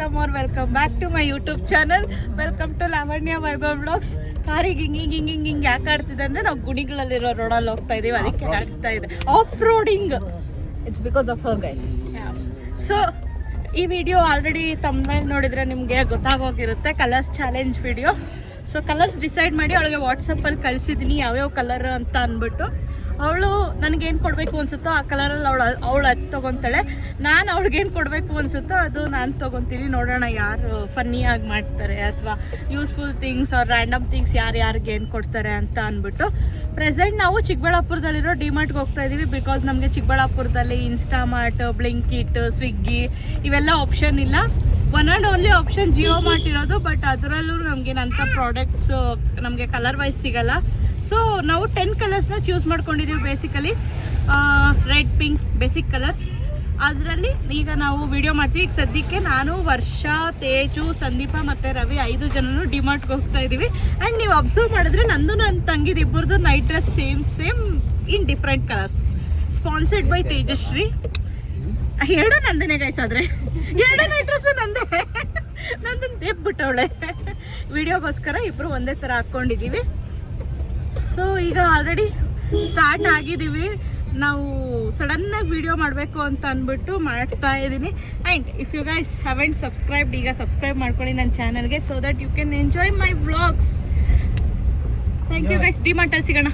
Welcome back to my YouTube channel. Welcome to Lavanya Vaibhav vlogs. ಕಾರಿಗೆ ಹಿಂಗೆ ಯಾಕೆ ಆಡ್ತಿದೆ ಅಂದರೆ ನಾವು ಗುಣಿಗಳಲ್ಲಿರೋ ರೋಡಲ್ಲಿ ಹೋಗ್ತಾ ಇದೀವಿ, ಅದಕ್ಕೆ ಆಡ್ತಾ ಇದೆ. Off roading, it's because of her guys. So ಈ ವಿಡಿಯೋ ಆಲ್ರೆಡಿ ತಮ್ಮನೇಲಿ ನೋಡಿದರೆ ನಿಮಗೆ ಗೊತ್ತಾಗೋಗಿರುತ್ತೆ, colours challenge video. So colours decide ಮಾಡಿ ಅವಳಿಗೆ ವಾಟ್ಸಪ್ಪಲ್ಲಿ ಕಳಿಸಿದ್ದೀನಿ ಯಾವ್ಯಾವ ಕಲರ್ ಅಂತ ಅಂದ್ಬಿಟ್ಟು. ಅವಳು ನನಗೇನು ಕೊಡಬೇಕು ಅನಿಸುತ್ತೋ ಆ ಕಲರಲ್ಲಿ ಅವಳು ಅದು ತೊಗೊತಾಳೆ. ನಾನು ಅವ್ಳಿಗೇನು ಕೊಡಬೇಕು ಅನಿಸುತ್ತೋ ಅದು ನಾನು ತೊಗೊತೀನಿ. ನೋಡೋಣ ಯಾರು ಫನ್ನಿಯಾಗಿ ಮಾಡ್ತಾರೆ ಅಥವಾ useful things are random things ಯಾರಿಗೆ ಏನು ಕೊಡ್ತಾರೆ ಅಂತ ಅಂದ್ಬಿಟ್ಟು. ಪ್ರೆಸೆಂಟ್ ನಾವು ಚಿಕ್ಕಬಳ್ಳಾಪುರದಲ್ಲಿರೋ ಡಿಮಾರ್ಟ್ಗೆ ಹೋಗ್ತಾ ಇದ್ದೀವಿ. ಬಿಕಾಸ್ ನಮಗೆ ಚಿಕ್ಕಬಳ್ಳಾಪುರದಲ್ಲಿ ಇನ್ಸ್ಟಾಮಾರ್ಟ್, ಬ್ಲಿಂಕಿಟ್, ಸ್ವಿಗ್ಗಿ ಇವೆಲ್ಲ ಆಪ್ಷನ್ ಇಲ್ಲ. One and only option Jio mart ಇರೋದು. ಬಟ್ ಅದರಲ್ಲೂ ನಮಗೇನಂಥ ಪ್ರಾಡಕ್ಟ್ಸು ನಮಗೆ ಕಲರ್ ವೈಸ್ ಸಿಗೋಲ್ಲ. ಸೊ ನಾವು 10 ಕಲರ್ಸ್ನ ಚೂಸ್ ಮಾಡ್ಕೊಂಡಿದ್ದೀವಿ. Basically red, pink basic colours. ಅದರಲ್ಲಿ ಈಗ ನಾವು ವಿಡಿಯೋ ಮಾಡ್ತೀವಿ. ಈಗ ಸದ್ಯಕ್ಕೆ ನಾನು, ವರ್ಷ, ತೇಜು, ಸಂದೀಪ ಮತ್ತು ರವಿ 5 ಜನನು ಡಿಮಾರ್ಟ್ಗೆ ಹೋಗ್ತಾ ಇದ್ದೀವಿ. ಆ್ಯಂಡ್ ನೀವು ಅಬ್ಸರ್ವ್ ಮಾಡಿದ್ರೆ ನಂದು ನನ್ನ ತಂಗಿದು ಇಬ್ಬರದು night dress same in different colours. Sponsored by Tejashree. ಎರಡು ನಂದನೇ ಗೈಸ್, ಆದರೆ ಎರಡು ನೈಟ್ ಡ್ರೆಸ್ಸು ನಂದನ್ನು ಬೇಕ್ಬಿಟ್ಟವಳೆ. ವಿಡಿಯೋಗೋಸ್ಕರ ಇಬ್ಬರು ಒಂದೇ ಥರ ಹಾಕ್ಕೊಂಡಿದ್ದೀವಿ. ಸೊ ಈಗ ಆಲ್ರೆಡಿ ಸ್ಟಾರ್ಟ್ ಆಗಿದ್ದೀವಿ. ನಾವು ಸಡನ್ನಾಗಿ ವಿಡಿಯೋ ಮಾಡಬೇಕು ಅಂತ ಅಂದ್ಬಿಟ್ಟು ಮಾಡ್ತಾ ಇದ್ದೀನಿ. And if you guys haven't subscribed, ಈಗ ಸಬ್ಸ್ಕ್ರೈಬ್ ಮಾಡ್ಕೊಳ್ಳಿ ನನ್ನ ಚಾನಲ್ಗೆ, so that you can enjoy my vlogs. Thank you guys. ಡಿಮಾರ್ಟಲ್ಲಿ ಸಿಗೋಣ.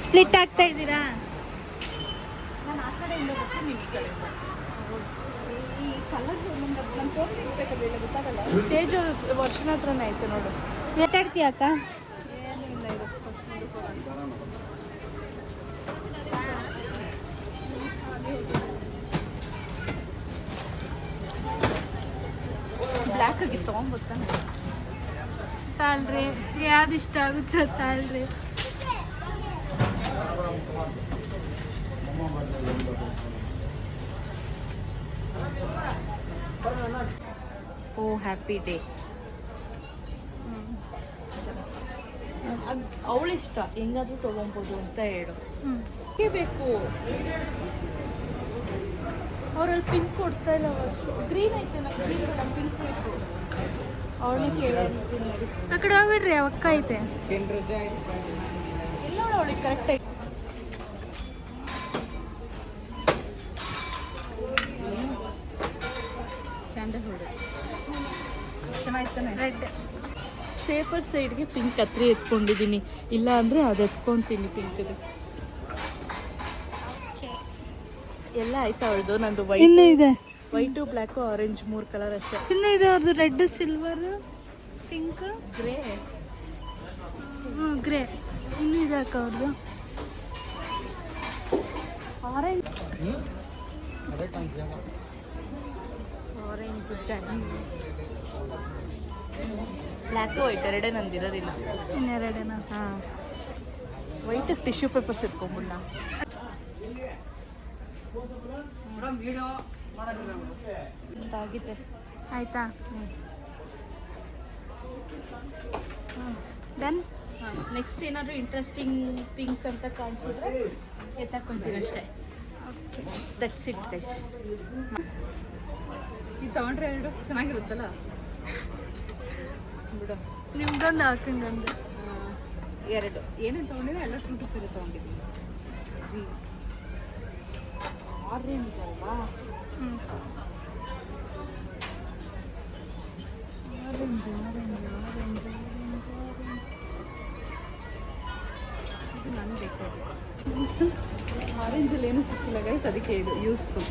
ಸ್ಪ್ಲಿಟ್ ಆಗ್ತಾ ಇದ್ದೀರಾ? ನಾನು ಆ ಕಡೆಯಿಂದ ಬರ್ತೀನಿ, ನೀವು ಈ ಕಡೆಯಿಂದ. ಈ ಕಲರ್ ನಾನು ತೋರಿಸ್ಬೇಕಲ್ಲ, ಇಲ್ಲ ಗೊತ್ತಾಗಲ್ಲ. ತೇಜು ವರ್ಷನ ಹತ್ರನೇ ಐತೆ ನೋಡು. ಮಾತಾಡ್ತೀಯ ಅಕ್ಕ? ಏನಿಲ್ಲ, ಇದು ಬ್ಲ್ಯಾಕ್ ಆಗಿ ತೊಗೊಂಡ್ಬರ್ತಾನೆ. ತಾಳ್ರಿ, ಯಾವ್ದು ಇಷ್ಟ ಆಗುತ್ತೋ ತಾಳ್ರಿ. ಓ ಹ್ಯಾಪಿ ಡೇ. ಅವಳಿಷ್ಟ ಹೆಂಗಾದ್ರೂ ತೊಗೊಬೋದು ಅಂತ ಹೇಳು. ಬೇಕು ಅವರಲ್ಲಿ ಪಿಂಕ್ ಕೊಡ್ತಾ ಇಲ್ಲ. ಗ್ರೀನ್ ಐತೆ, ನಂಗೆ ಗ್ರೀನ್ ಬೇಡ, ಪಿಂಕ್ ಬೇಕು. ಅವಳನ್ನ ಕೇಳಿ ಆ ಕಡೆ ಹೋಗ್ಬಿಡ್ರಿ, ಅವಕ್ಕ ಐತೆ. ಇಲ್ಲ ನೋಡು, ಅವಳಿಗೆ ಕರೆಕ್ಟ್ ಐತೆ. ಸ್ಯಾಂಡಲ್ವುಡ್ ಚೆನ್ನಾಗಿತ್ತಾನೆ. ರೆಡ್ ಸೇಫರ್ ಸೈಡ್ಗೆ ಪಿಂಕ್ ಕತ್ರಿ ಎತ್ಕೊಂಡಿದ್ದೀನಿ. ಇಲ್ಲ ಅಂದರೆ ಅದು ಎತ್ಕೊತೀನಿ ಪಿಂಕ್ದು. ಎಲ್ಲ ಆಯ್ತಾ ಅವಳದು? ನಂದು ಇನ್ನೂ ಇದೆ. ವೈಟು, ಬ್ಲ್ಯಾಕು, ಆರೆಂಜ್ 3 ಕಲರ್ ಅಷ್ಟೇ. ಇನ್ನೂ ಇದೆ ಅವ್ರದ್ದು. Red, silver, pink, grey. Grey ಇನ್ನೂ ಇದೆ ಅಕ್ಕ ಅವ್ರದ್ದು. ಆರೆಂಜ್ ಬ್ಲ್ಯಾಕು ವೈಟ್ ಎರಡೇ ನಂದಿರೋದಿಲ್ಲ. ಇನ್ನೆರಡೇನಾ? ಹಾಂ, ವೈಟ್ ಟಿಶ್ಯೂ ಪೇಪರ್ಸ್ ಎತ್ಕೊಂಬಿಡ. ಅಂತಾಗಿದೆ. ಆಯ್ತಾ? ಡನ್. ಹಾಂ, ನೆಕ್ಸ್ಟ್ ಏನಾದರೂ ಇಂಟ್ರೆಸ್ಟಿಂಗ್ ಥಿಂಗ್ಸ್ ಅಂತ ಕಾಣಿಸಿದ್ರೆ ಎತ್ತಾಕೊಂತೀನಿ ಅಷ್ಟೇ. That's it guys. ಇದು ತೊಗೊಂಡ್ರೆ ಎರಡು ಚೆನ್ನಾಗಿರುತ್ತಲ್ಲ ಬಿಡು. ನಿಮ್ದೊಂದು ಹಾಕಂಗಂದು ಎರಡು ಏನೇನು ತೊಗೊಂಡಿದ್ರೆ ಎಲ್ಲ 2 2 ತೊಗೊಂಡಿದ್ದೀನಿ. ಆರೆಂಜ್ ಅಲ್ವಾ? ಆರೆಂಜ್ ಆರೆಂಜ್ ಆರೆಂಜ್ ಆರೆಂಜ್ ಇದು ನನಗೆ ಬೇಕಾಗಿದೆ. ಆರೆಂಜಲ್ಲಿ ಏನೂ ಸಿಕ್ಕಿಲ್ಲ ಗೈಸ್, ಅದಕ್ಕೆ ಇದು ಯೂಸ್ಫುಲ್.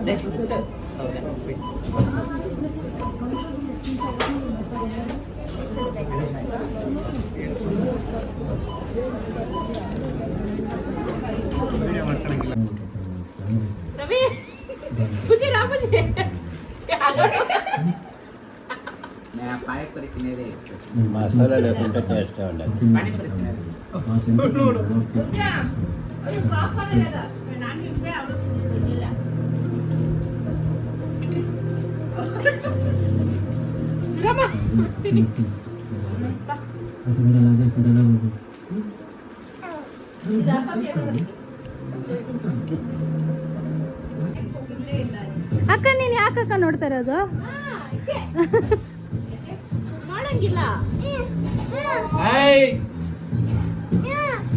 Next, 1,000 rupees. ರವಿ ಬುಜಿ ರಾಮಜಿ పానీపూరి తినేది మసాలా లేకుంటే టేస్ట్ ఉండదు. పానీపూరి తినేది ನಾನು ಇದ್ದೆ ಅವಳು ತಿನ್ನಿಲ್ಲ ರಾಮ ತಿನ್ನಿ ಅಕ್ಕ ನೀನ್ ಯಾಕಕ್ಕ ನೋಡ್ತಾ ಇರೋದು? ಮಾಡಂಗಿಲ್ಲ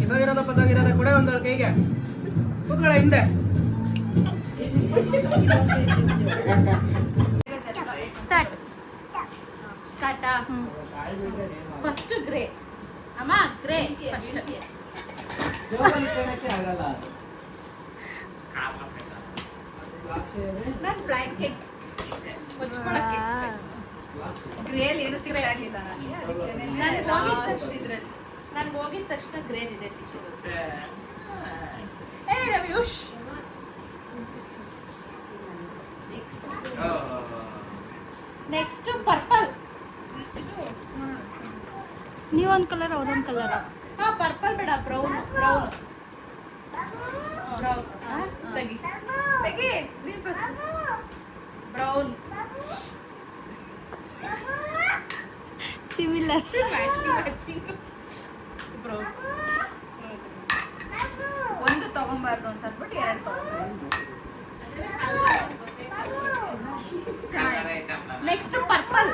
ಇದಾಗಿರೋದ ಪದಾಗಿರೋದ ಕೂಡ ಒಂದೊಳ ಕೈಗೆ ಕೂತ್ಕೊಳ್ಳ ಹಿಂದೆ ಸ್ಟಾರ್ಟ್. ಸ್ಟಾರ್ಟಾ ಫಸ್ಟ್ ಗ್ರೇ ಅಮ್ಮ ಗ್ರೇ ಫಸ್ಟ್ ಆಗಲ್ಲ ನಾನು ಬ್ಲ್ಯಾಂಕೆಟ್ ಹೊಚ್ಕೊಳಕ್ಕೆ ಗ್ರೇಲ್ ಏನು ಸಿಗಲಿಲ್ಲ ನನ್ಗೆ ಹೋಗಿದ ತಕ್ಷಣ ಗ್ರೇನ್ ಇದೆ ಸಿಕ್ಕಿರುತ್ತೆ ಏ ರವಿಯೂಶ್ ನೆಕ್ಸ್ಟ್ ಪರ್ಪಲ್ ನೀವೊಂದ್ ಕಲರ್ ಅವ್ರೊಂದ್ ಕಲರ್. ಹಾ ಪರ್ಪಲ್ ಬೇಡ ಬ್ರೌನ್ ಬ್ರೌನ್ ಬ್ರೌನ್ ತೆಗಿ ಬ್ರೌನ್ ಸಿಮಿಲರ್. ಮ್ಯಾಚಿಂಗ್ ಬ್ರೌನ್ ಒಂದು ತಗೊಂಬಾರ್ದು ಅಂತ ಅಂದ್ಬಿಟ್ಟು ಎರಡು ತಗೊಂಡ್ರೆ ನೆಕ್ಸ್ಟ್ ಪರ್ಪಲ್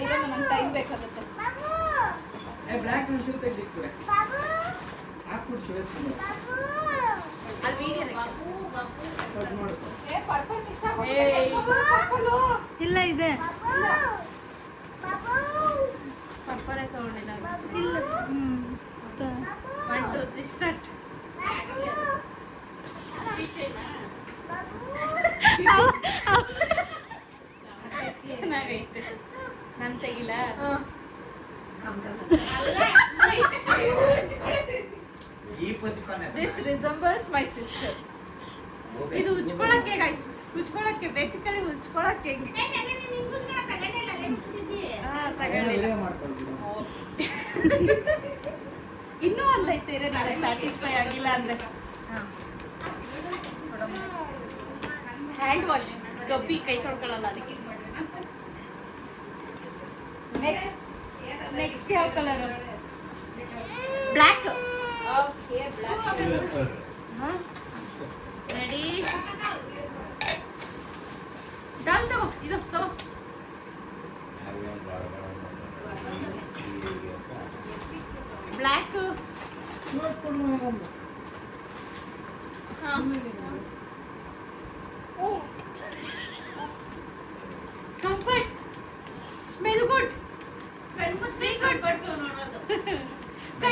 ಇದೆಲ್ಲ ನಂಗೆ ಟೈಮ್ ಬೇಕಾಗುತ್ತೆ. ಬ್ಲ್ಯಾಕ್ ಶೂ ತೆಗಿಕ್ಬಿಡೆ ಹಾಕ್ಬಿಟ್ಟು ಶೂ ಅಲ್ಲಿ ವಿಡಿಯೋ ಮಾಡ್ಕೊ ಇಲ್ಲ ಇದೆ ಪರ್ಪಲ್ ತಗೊಂಡಿಲ್ಲ ಇಲ್ಲ. 1 2 3 ಸ್ಟಾರ್ಟ್ ಚೆನ್ನಾಗೈತೆ ನಾನು ತೆಗಿಲ್ಲ ಈ ಪುಚ್ಕೊನೆ ದಿಸ್ ರಿಸೆಂಬಲ್ಸ್ ಮೈ ಸಿಸ್ಟರ್. ಇದು ಉಜ್ಕೊಳಕ್ಕೆ ಗೈಸ್ ಉಜ್ಕೊಳಕ್ಕೆ ಬೇಸಿಕಲಿ ಉಜ್ಕೊಳಕ್ಕೆ ತಗೊಂಡಿಲ್ಲ ಇನ್ನೂ ಒಂದೈತೆ ಇರೋ ನಾನು ಸ್ಯಾಟಿಸ್ಫೈ ಆಗಿಲ್ಲ ಅಂದ್ರೆ ಹ್ಯಾಂಡ್ ವಾಶ್ ಗಬ್ಬಿ ಕೈ ತೊಳ್ಕೊಳ್ಳಲ್ಲ ಅದಕ್ಕೆ ನೆಕ್ಸ್ಟ್ ನೆಕ್ಸ್ಟ್ ಯಾವ colour black okay black. Ready done ತಗೋ ಇದು ತಗೋ black comfort smell good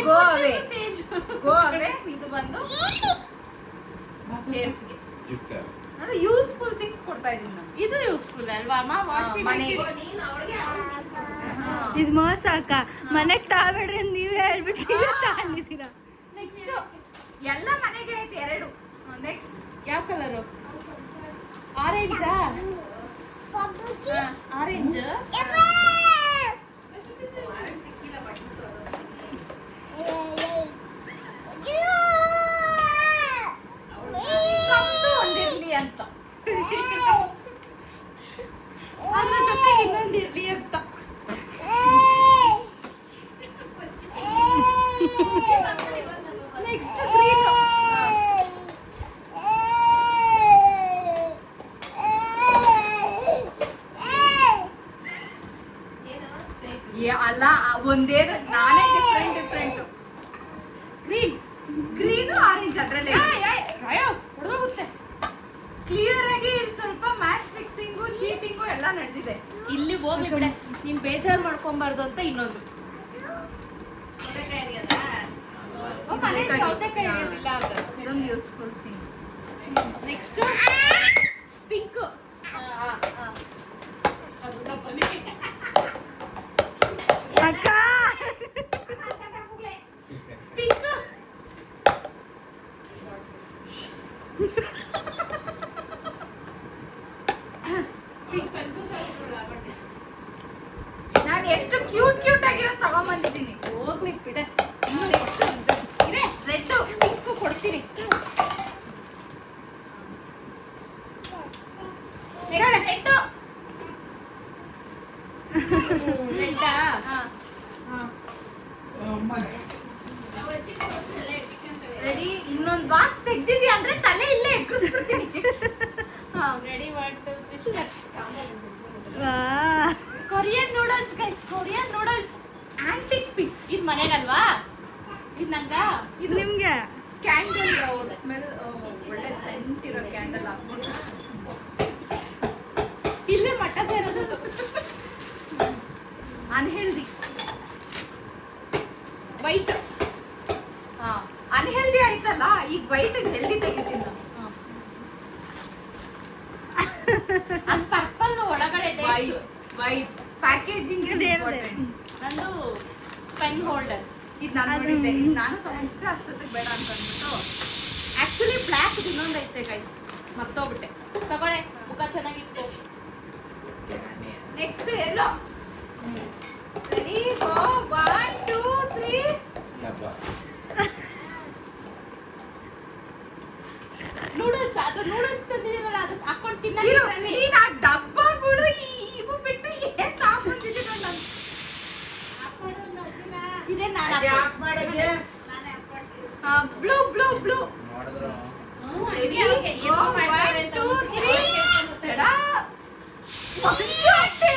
Go away. ಗೋ ಅವೇ. ಇದು ಬಂದು ಹೇರ್ಸ್ಗೆ ಅಂದ್ರೆ ಯೂಸ್ಫುಲ್ ಥಿಂಗ್ಸ್ ಕೊಡ್ತಾ ಇದೀನಿ ನಾನು. ಇದು ಯೂಸ್ಫುಲ್ ಅಲ್ವಾ ಅಮ್ಮ ಮನೆಗೆ ಇದು ಮೋಸ ಅಕ್ಕ. ಮನೆಗೆ ತಾಬೇಡ್ರಿ ಅಂತ ನೀವೇ ಹೇಳ್ಬಿಟ್ಟು ನೀವೇ ತಗೊಂಡಿದ್ದೀರಾ. ನೆಕ್ಸ್ಟ್ ಎಲ್ಲ ಮನೆಗೆ ಐತೆ ಎರಡು. ನೆಕ್ಸ್ಟ್ ಯಾವ ಕಲರು ಆರೆಂಜಾ ಆರೆಂಜ್ ಒಂದಿರ್ಲಿ ಅಂತ. ಅದ್ರ ಜೊತೆ ಇನ್ನೊಂದು ಇರ್ಲಿ ಅಂತ ನೆಕ್ಸ್ಟ್ ಗ್ರೀನ್ ಅಲ್ಲ ಒಂದೇ ನಾನೇ ಡಿಫ್ರೆಂಟ್ ಗ್ರೀನ್ ಗ್ರೀನು ಆರೆಂಜ್ ಅದ್ರಲ್ಲೇ ಹೊಡೆದೋಗುತ್ತೆ ಕ್ಲಿಯರ್ ಆಗಿ ಸ್ವಲ್ಪ ಮ್ಯಾಚ್ ಫಿಕ್ಸಿಂಗು ಚೀಟಿಂಗು ಎಲ್ಲ ನಡೆದಿದೆ. ಇಲ್ಲಿ ಹೋಗ್ಲಿ ಬಿಡೆ ನೀನ್ ಬೇಜಾರು ಮಾಡ್ಕೊಂಬಾರ್ದು ಅಂತ ಇನ್ನೊಂದು ಸೌತೆಕಾಯಿ ಇರಲಿಲ್ಲ ಅಂತ ಇದೊಂದು ಯೂಸ್ಫುಲ್ ಥಿಂಗ್. ನೆಕ್ಸ್ಟ್ ಪಿಂಕ್ ಅಕ್ಕ ಪಿಂಕ್ ನಾನು ಎಷ್ಟು ಕ್ಯೂಟ್ ಕ್ಯೂಟ್ ಆಗಿರೋದು ತಗೊಂಡ್ಬಂದಿದ್ದೀನಿ. ಹೋಗ್ಲಿ ಬಿಡೆ. ರೆಡ್ ಪಿಂಕ್ ಕೊಡ್ತೀನಿ. ರೆಡ್ ರೆಡ್ಡಾ? ರೆಡಿ. ಇನ್ನೊಂದು ಬಾಕ್ಸ್ ತೆಗ್ದಿದ್ಯಾ ಅಂದ್ರೆ ತಲೆ ಇಲ್ಲೇ ಇಟ್ಕೊಸ್ಬಿಡ್ತೀನಿ. ರೆಡಿ 1 2 3 ವಾ Korean noodles guys, Korean noodles antique piece. ಇದು ಮನೆಗಲ್ವಾ? ಇದು ನಂಗ ಇದು ನಿಮ್ಗೆ ಕ್ಯಾಂಡಲ್ ಸ್ಮೆಲ್ ಒಳ್ಳೆ ಸೆಂಟ್ ಇರೋ ಕ್ಯಾಂಡಲ್ ಹಾಕ್ಬಿಟ್ಟು ಇಲ್ಲೇ ಮಟ್ಟ ಸೇರೋದು. Unhealthy white. ಅನ್ಹೆಲ್ದಿ ಆಯ್ತಲ್ಲ, ಈಗ ವೈಟ್ ಹೆಲ್ದಿ ತೆಗಿತೀನಿ ನಾನು. ಅದು ಪರ್ಪಲ್ ಒಳಗಡೆ ವೈಟ್ ವೈಟ್ ಪ್ಯಾಕೇಜಿಂಗ್ ಇದೇನಿದೆ? ನಂದು ಪೆನ್ ಹೋಲ್ಡರ್. ಇದು ನಾನು ನೋಡಿದ್ದೆ. ಇದು ನಾನು ತಗೊಂಡಿದ್ದೆ, ಅಷ್ಟೊತ್ತಿಗೆ ಬೇಡ ಅಂತ ಅಂದ್ಬಿಟ್ಟು. ಆಕ್ಚುಲಿ ಬ್ಲ್ಯಾಕ್ ಇನ್ನೊಂದು ಐತೆ ಗೈಸ್, ಮರ್ತೋಗ್ಬಿಟ್ಟೆ. ತಗೊಳ್ಳೆ, ಮುಖ ಚೆನ್ನಾಗಿಟ್ಕೋ. ನೆಕ್ಸ್ಟ್ ಎಲ್ಲೋ. ರೆಡಿ 1 2 3. ನೂಡಲ್ಸ್, ಅದು ನೂಡಲ್ಸ್ ತಂದಿದ್ದೀರಲ್ಲ, ಅದು ಹಾಕೊಂಡು ಇರು, ತಿನ್ನೋದ್ರಲ್ಲಿ ನೀನ್ ಆ ಡಬ್ಬಗಳು ಇವು ಬಿಟ್ಟು ಏನ್ ತಗೊಂಡ್ಬಂದಿದ್ದೀರ ನಾನು? ಇದೇ ನಾನು ಬ್ಲೂ ಬ್ಲೂ ಬ್ಲೂ. ರೆಡಿ 1 2 3. ತಡಾ. ಅಯ್ಯೋ ಅತ್ತೆ.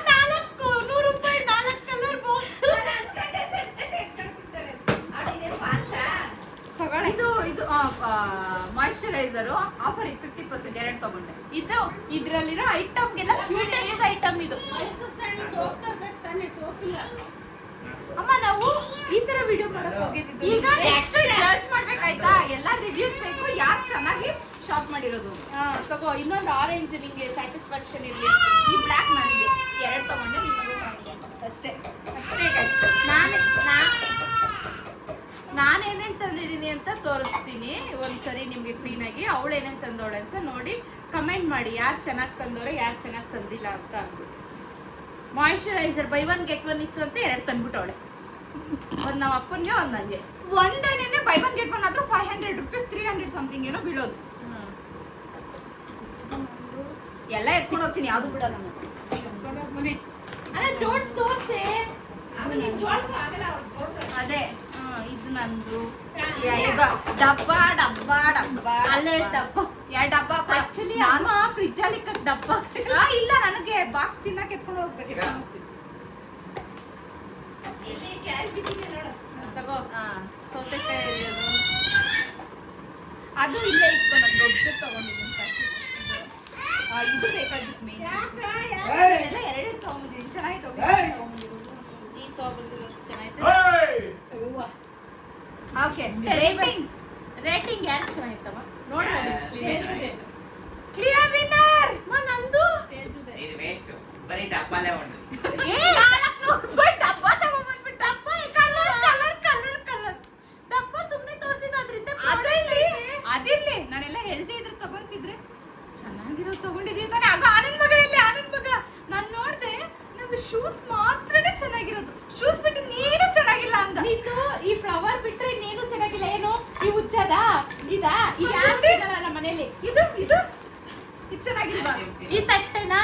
ನಾಲ್ಕು ₹100 4 ಕಲರ್ ಬಾಕ್ಸ್. ಇದು ಇದು ಮಾಯಿಶ್ಚರೈಸರ್ ಆಫರ್ ಇತ್ತು 50%. ಎರಡು ತಗೊಂಡೆ. ಇದು ಇದ್ರಲ್ಲಿರೋ ಐಟಮ್ಗೆಲ್ಲ ಕ್ಯೂಟೆಸ್ಟ್ ಐಟಮ್ ಇದು. ಅಮ್ಮ ನಾವು ಈ ತರ ವಿಡಿಯೋ ಮಾಡಕ್ ಹೋಗಿದ್ದು. ಈಗ ನೆಕ್ಸ್ಟ್ ಜಡ್ಜ್ ಮಾಡ್ಬೇಕಾಯ್ತಾ? ಎಲ್ಲ ರಿವ್ಯೂಸ್ ಬೇಕು, ಯಾರು ಚೆನ್ನಾಗಿ ಶಾಪ್ ಮಾಡಿರೋದು. ತಗೋ, ಇನ್ನೊಂದು ಆರೆಂಜ್ ನಿಂಗೆ ಸ್ಯಾಟಿಸ್ಫ್ಯಾಕ್ಷನ್ ಇರಲಿ. ಈ ಬ್ಲ್ಯಾಕ್ ನನಗೆ ಎರಡು ತಗೊಂಡೆ, ಅಷ್ಟೇ ಅಷ್ಟೇ. ನಾನೇನೇನ್ ತಂದಿದ್ದೀನಿ ಅಂತ ತೋರಿಸ್ತೀನಿ ಒಂದ್ಸರಿ ನಿಮ್ಗೆ ಕ್ಲೀನ್ ಆಗಿ. ಅವಳು ಏನೇನ್ ತಂದವಳೆ ಅಂತ ನೋಡಿ ಕಮೆಂಟ್ ಮಾಡಿ, ಯಾರು ಚೆನ್ನಾಗಿ ತಂದವ್ರೆ, ಯಾರು ಚೆನ್ನಾಗಿ ತಂದಿಲ್ಲ ಅಂತ ಅಂದ್ಬಿಟ್ಟು. ಮಾಯಿಶ್ಚರೈಸರ್ ಬೈ 1 get 1 ಇತ್ತು ಅಂತ 2 ತಂದ್ಬಿಟ್ಟವಳೆ. ಒಂದು ನಮ್ಮ ಅಪ್ಪನಿಗೆ ಒಂದು ನಂಗೆ. ಒಂದೇನೆ ಬೈ 1 get 1 ಆದ್ರೂ ₹500 300 ಸಮಥಿಂಗ್ ಏನೋ ಬೀಳೋದು. ಎಲ್ಲ ಎತ್ಕೊಂಡು ಹೋಗ್ತೀನಿ, ಯಾವ್ದು ಬಿಡ ನಾನು. ಅಲ್ಲ ಜೋಡ್ಸ್ ತೋರ್ಸೆ. ಅದೇ ಇದು ನಂದು. ಈಗ ಡಬ್ಬ ಡಬ್ಬ ಡಬ್ಬ ಅಲ್ಲೇ ಡಬ್ಬ. 2 ಡಬ್ಬ. ಆಕ್ಚುಲಿ ನಾನು ಫ್ರಿಜ್ ಅಲ್ಲಿ ಇಕ್ಕ ಡಬ್ಬ. ಇಲ್ಲ, ನನಗೆ ಬಾಕ್ಸ್ ತಿನ್ನಕ್ಕೆ ಎತ್ಕೊಂಡು ಹೋಗ್ಬೇಕು. ಇಲ್ಲಿ ಕೆಳಗೆ ಬಿಟ್ಟಿದೆ ನೋಡು. ತಗೋ, ಸೌತೆಕಾಯಿ ಅದು. ಅದು ಇಲ್ಲೇ ಇತ್ತು, ನಾನು ದೊಡ್ಡದು ತಗೊಂಡಿದ್ದೀನಿ. ಇದು ಬೇಕಾಗಿತ್ತು ಮೇನ್. ಎಲ್ಲ ಎರಡೆರಡು ತಗೊಂಡಿದ್ದೀನಿ, ಚೆನ್ನಾಗಿ ತಗೊಂಡಿದ್ದೀನಿ. ಈ ತಗೋಬಂದಿರೋದು ಚೆನ್ನಾಗಿದೆ. ಓಕೆ, ರೇಟಿಂಗ್ ಯಾರು ಚೆನ್ನಾಗಿತ್ತಮ್ಮ ನೋಡ್ತಾರೆ. Clear winner. ನಂದು ಇದು ವೇಸ್ಟ್ ಬರೀ ಡಬ್ಬಾಲೆ ಉಂಟು. ₹400 ಡಬ್ಬ ತಗೊಂಡ್ಬಂದ್ಬಿಟ್ಟು. ಡಬ್ಬ ಕಲರ್ ಕಲರ್ ಕಲರ್ ಕಲರ್ ಡಬ್ಬ ಸುಮ್ಮನೆ ತೋರಿಸಿದ್ದು ಅದರಿಂದ ಅದಿರ್ಲಿ, ನಾನೆಲ್ಲ ಹೆಲ್ದಿ ಇದ್ರೆ ತಗೊಂತಿದ್ರೆ ಚೆನ್ನಾಗಿರೋದು ತಗೊಂಡಿದ್ದೀವಿ ತಾನೆ. ಆಗ ಆನಂದ್ ಮಗ ಇಲ್ಲಿ, ಆನಂದ್ ಮಗ ನಾನು ನೋಡ್ದೆ, ನಂದು ಶೂಸ್ ಮಾತ್ರನೇ ಚೆನ್ನಾಗಿರೋದು, ಶೂಸ್ ಬಿಟ್ಟು ನೀನು ಚೆನ್ನಾಗಿಲ್ಲ ಅಂದ. ನಿಂದು ಈ ಫ್ಲವರ್ ಬಿಟ್ರೆ ಇನ್ನೇನು ಚೆನ್ನಾಗಿಲ್ಲ. ಏನು ಈ ಉಚ್ಚದ ಇದಾ? ಇದು ಯಾರು ತಿನ್ನಲ್ಲ ನಮ್ಮ ಮನೇಲಿ. ಇದು ಇದು ಇದು ಚೆನ್ನಾಗಿಲ್ವಾ? ಈ ತಟ್ಟೆನಾ?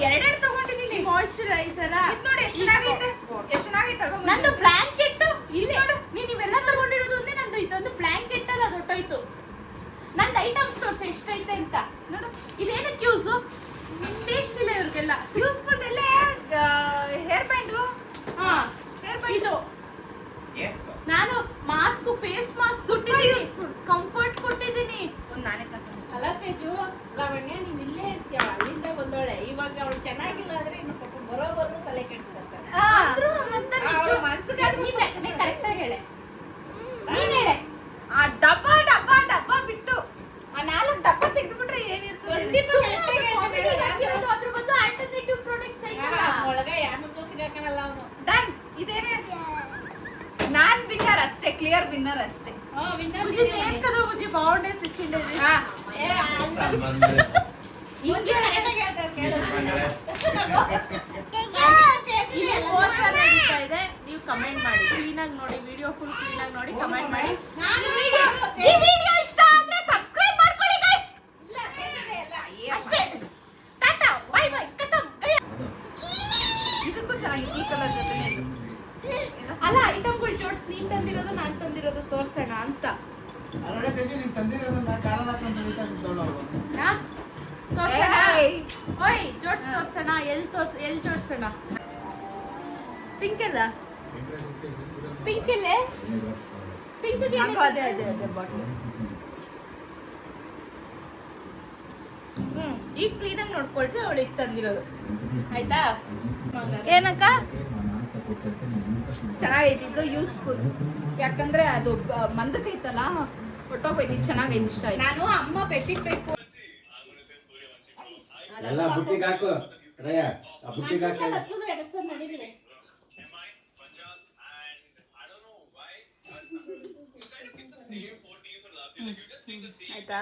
ಎರಡೆರಡು ತಗೊಂಡಿದ್ದೀನಿ. ಮಾಯಿಶ್ಚರೈಸರ ಇದು ನೋಡಿ ಎಷ್ಟು ಚೆನ್ನಾಗೈತೆ, ಎಷ್ಟು ಚೆನ್ನಾಗೈತೆ ಅಲ್ವಾ? ನಂದು ಬ್ಲಾಂಕೆಟ್ ಇಲ್ಲಿ ನೋಡು. ನೀನ್ ಇವೆಲ್ಲ ತಗೊಂಡಿರೋದು ಅಂದ್ರೆ ನಂದು ಇದೊಂದು ಬ್ಲಾಂಕೆಟ್ ಅಲ್ಲ, ಅದು ಹೊಟ್ಟೋಯ್ತು. ನಂದು ಐಟಮ್ಸ್ ತೋರ್ಸು ಎಷ್ಟೈತೆ ಅಂತ ನೋಡು. ಇದೇನಕ್ಕೆ ಯೂಸು? ಟೇಸ್ಟ್ ಇಲ್ಲ ಇವ್ರಿಗೆಲ್ಲ. ಯೂಸ್ಫುಲ್ ಎಲ್ಲ ಹೇರ್ ಬ್ಯಾಂಡು. ಹಾ, ಹೇರ್ ಬ್ಯಾಂಡ್ ಇದು ನಾನು ಮಾಸ್ಕ್, ಫೇಸ್ ಮಾಸ್ಕ್ ಕೊಟ್ಟಿದ್ದೀನಿ, ಕಂಫರ್ಟ್ ಕೊಟ್ಟಿದ್ದೀನಿ. ಒಂದು ನಾನೇ ತಗೊಂಡೆ. ಅಲ್ಲ ತೇಜು, ಲಾವಣ್ಯ ನೀನ್ ಇಲ್ಲೇ ಇರ್ತೀಯ, ಅಲ್ಲಿಂದ ಬಂದೋಳೆ. ಇವಾಗ ಅವಳು ಚೆನ್ನಾಗಿಲ್ಲ ಅಂದ್ರೆ ಇನ್ನು ಪಾಪ ಬರೋಬರ್ನು ತಲೆ ಕೆಡಿಸ್ಕೊತಾರೆ. ಆದ್ರೂ ಒಂದೊಂದ್ ನಿಜ. ಮನ್ಸಿಗೆ ನೀನ್ ಕರೆಕ್ಟ್ ಆಗಿ ಹೇಳೆ, ನೀನ್ ಹೇಳೆ. ಆ ಡಬ್ಬ ಡಬ್ಬ ಡಬ್ಬ ಬಿಟ್ಟು ಆ 4 ಡಬ್ಬ ತೆಗೆದ್ಬಿಟ್ರೆ ಏನಿರ್ತದೆ? ಡನ್. ಇದೇನೇ ನಾನ್ ವಿನ್ನರ್ ಅಷ್ಟೇ, ಕ್ಲಿಯರ್ ವಿನ್ನರ್ ಅಷ್ಟೇ. मुझे नेम का दो, मुझे बाउंड्री तिचिंडे दे. ಹಾ ಇಲ್ಲಿ ಪೋಸ್ಟರ್ ನಡೀತಾ ಇದೆ, ನೀವು ಕಮೆಂಟ್ ಮಾಡಿ. ಕ್ಲೀನ್ ಆಗಿ ನೋಡಿ, ವಿಡಿಯೋ ಫುಲ್ ಕ್ಲೀನ್ ಆಗಿ ನೋಡಿ, ಕಮೆಂಟ್ ಮಾಡಿ. ಈ ವಿಡಿಯೋ ಇಷ್ಟ ಆದ್ರೆ ಸಬ್ಸ್ಕ್ರೈಬ್ ಮಾಡ್ಕೊಳ್ಳಿ ಗೈಸ್. ಅಷ್ಟೇ, ಟಾಟಾ ಬೈ ಬೈ ಕತಮ್. ಇದಕ್ಕೂ ಚೆನ್ನಾಗಿದೆ ಈ ಕಲರ್ ಜೊತೆನೇ ಇದು. ಅಲ್ಲ, ಐಟಮ್ಗಳು ಜೋಡಿಸಿ ನೀನ್ ತಂದಿರೋದು ನಾನ್ ತಂದಿರೋದು ತೋರ್ಸೋಣ ಅಂತ. ಅಲ್ಲಡೆ ತೆಗಿ ನೀನು ತಂದಿರೋದನ್ನ ಕಾರಣ ಹಾಕೊಂಡು ತಡಿತಾ ಕೂತ್ಕೊಳ್ಳೋ. ಹಾ? ತೋರ್ಸೋಣ? ಏಯ್. ಓಯ್, ಜೋಡ್ಸ್ ತೋರ್ಸೋಣ. ಎಲ್ಲಿ ಜೋಡ್ಸೋಣ? ಪಿಂಕ್ ಅಲ್ಲ, ಪಿಂಕ್ ಇಲ್ಲೇ, ಪಿಂಕ್ ನಂಗೂ ಅದೇ ಬಾಟ್ಲು. ಈಗ ಕ್ಲೀನ್ ಆಗಿ ನೋಡ್ಕೊಳ್ರಿ, ಅವಳಿಗೆ ತಂದಿರೋದು. ಆಯ್ತಾ? ಏನಕ್ಕ ಚೆನ್ನಾಗೈತಿ ಇದು, ಯೂಸ್ಫುಲ್. ಯಾಕಂದ್ರೆ ಅದು ಮಂದಕೈತಲ್ಲ, ಹೊಟ್ಟೋಗೈತಿ. ಚೆನ್ನಾಗೈತಿ, ಇಷ್ಟ ಆಯ್ತು. ನಾನು ಅಮ್ಮ ಬೆಡ್ಶೀಟ್ ಬೇಕು ಎಲ್ಲ ಬುಟ್ಟಿಗೆ ಹಾಕು ರಯ್ಯ, ಆ ಬುಟ್ಟಿಗೆ ಹಾಕಿ. ಆಯ್ತಾ?